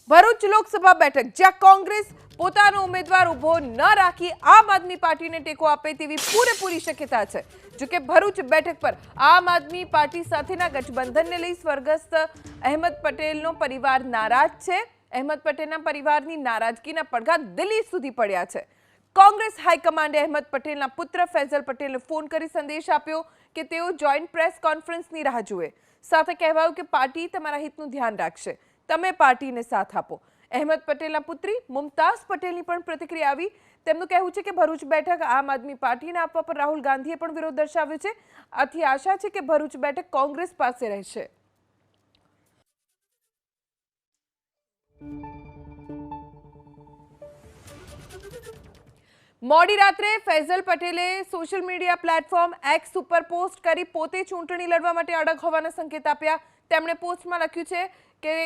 ભરૂચ લોકસભા બેઠક જ્યાં કોંગ્રેસ પોતાનો ઉમેદવાર ઉભો ન રાખી આમ આદમી પાર્ટીને ટેકો આપે તેવી પૂરેપૂરી શક્યતા છે। જો કે ભરૂચ બેઠક પર આમ આદમી પાર્ટી સાથેના ગઠબંધનને લઈ સ્વર્ગસ્થ અહેમદ પટેલનો પરિવાર નારાજ છે। અહેમદ પટેલના પરિવારની નારાજગીના પડઘા દિલ્હી સુધી પડ્યા છે। કોંગ્રેસ હાઈકમાન્ડે અહેમદ પટેલના પુત્ર ફૈઝલ પટેલને ફોન કરી સંદેશ આપ્યો કે તેઓ જોઈન્ટ પ્રેસ કોન્ફરન્સની રાહ જુએ। સાથે કહેવાયું કે પાર્ટી તમારા હિતનું ધ્યાન રાખશે, તમે પાર્ટીને સાથ આપો। અહેમદ પટેલના પુત્રી મુમતાઝ પટેલની પણ પ્રતિક્રિયા આવી। તેમનું કહેવું છે કે ભરૂચ બેઠક આમ આદમી પાર્ટીને આપવા પર રાહુલ ગાંધીએ પણ વિરોધ દર્શાવ્યો છે। આથી આશા છે કે ભરૂચ બેઠક કોંગ્રેસ પાસે રહેશે। મોડી રાત્રે ફૈઝલ પટેલે સોશિયલ મીડિયા પ્લેટફોર્મ એક્સ ઉપર પોસ્ટ કરી પોતે ચૂંટણી લડવા માટે અડગ હોવાના સંકેત આપ્યા। તેમણે પોસ્ટમાં લખ્યું છે કે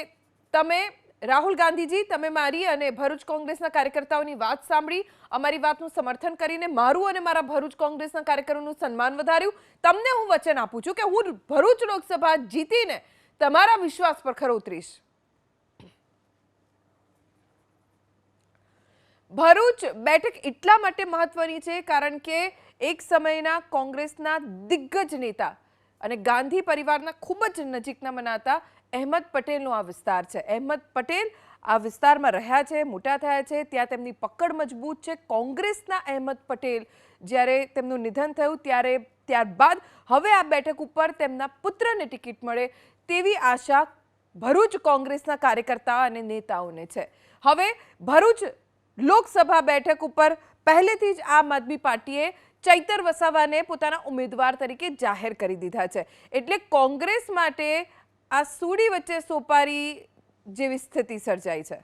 તમે રાહુલ ગાંધીજી, તમે મારી અને ભરૂચ કોંગ્રેસના કાર્યકર્તાઓની વાત સાંભળી, અમારી વાતનું સમર્થન કરીને મારું અને મારા ભરૂચ કોંગ્રેસના કાર્યકરોનું સન્માન વધાર્યું। તમને હું વચન આપું છું કે હું ભરૂચ લોકસભા જીતીને તમારા વિશ્વાસ પર ખરો ઉતરીશ। ભરૂચ બેઠક એટલા માટે મહત્વની છે કારણ કે એક સમયના કોંગ્રેસના દિગ્ગજ નેતા અને ગાંધી પરિવારના ખૂબ જ નજીકના મનાતા અહેમદ પટેલનો આ વિસ્તાર છે। અહેમદ પટેલ આ વિસ્તારમાં રહ્યા છે, મોટા થયા છે, ત્યાં તેમની પકડ મજબૂત છે। કોંગ્રેસના અહેમદ પટેલ જ્યારે તેમનું નિધન થયું ત્યારબાદ હવે આ બેઠક ઉપર તેમના પુત્રને ટિકિટ મળે તેવી આશા ભરૂચ કોંગ્રેસના કાર્યકર્તા અને નેતાઓને છે। હવે ભરૂચ લોકસભા બેઠક ઉપર પહેલેથી જ આમ આદમી પાર્ટીએ ચૈતર વસાવાને પોતાના ઉમેદવાર તરીકે જાહેર કરી દીધા છે। એટલે કોંગ્રેસ માટે આ સૂડી વચ્ચે સોપારી જેવી સ્થિતિ સર્જાઈ છે।